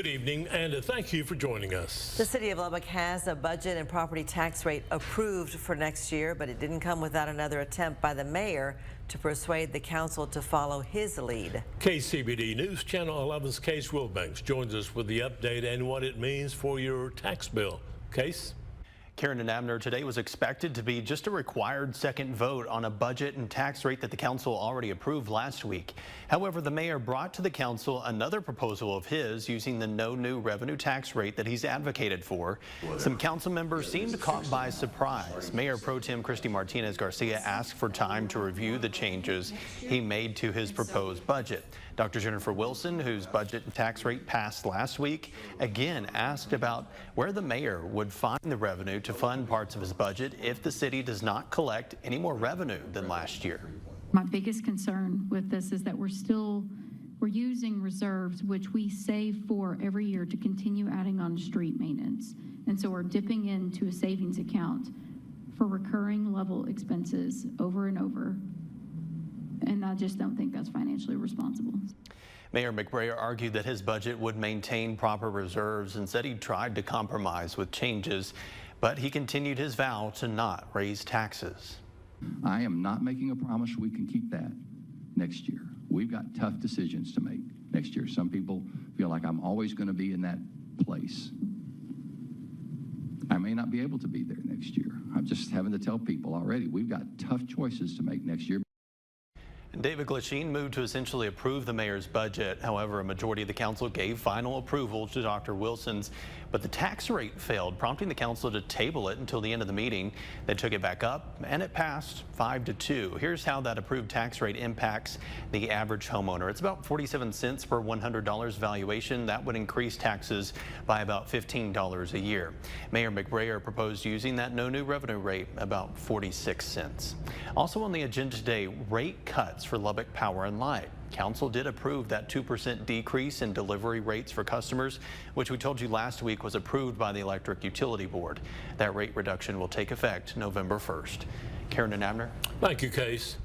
Good evening, and thank you for joining us. The city of Lubbock has a budget and property tax rate approved for next year, but it didn't come without another attempt by the mayor to persuade the council to follow his lead. KCBD News Channel 11's Case Wilbanks joins us with the update and what it means for your tax bill. Case? Karen and Abner, today was expected to be just a required second vote on a budget and tax rate that the council already approved last week. However, the mayor brought to the council another proposal of his using the no new revenue tax rate that he's advocated for. Some council members seemed caught by surprise. Mayor Pro Tem Christy Martinez Garcia asked for time to review the changes he made to his proposed budget. Dr. Jennifer Wilson, whose budget and tax rate passed last week, again asked about where the mayor would find the revenue to fund parts of his budget if the city does not collect any more revenue than last year. My biggest concern with this is that we're using reserves, which we save for every year to continue adding on street maintenance. And so we're dipping into a savings account for recurring level expenses over and over. And I just don't think that's financially responsible. Mayor McBrayer argued that his budget would maintain proper reserves and said he tried to compromise with changes, but he continued his vow to not raise taxes. I am not making a promise we can keep that next year. We've got tough decisions to make next year. Some people feel like I'm always going to be in that place. I may not be able to be there next year. I'm just having to tell people already, we've got tough choices to make next year. David Glasheen moved to essentially approve the mayor's budget. However, a majority of the council gave final approval to Dr. Wilson's, but the tax rate failed, prompting the council to table it until the end of the meeting. They took it back up, and it passed 5-2. Here's how that approved tax rate impacts the average homeowner. It's about 47 cents per $100 valuation. That would increase taxes by about $15 a year. Mayor McBrayer proposed using that no new revenue rate, about 46 cents. Also on the agenda today, rate cuts for Lubbock Power and Light. Council did approve that 2% decrease in delivery rates for customers, which we told you last week was approved by the Electric Utility Board. That rate reduction will take effect November 1st. Karen and Abner. Thank you, Case.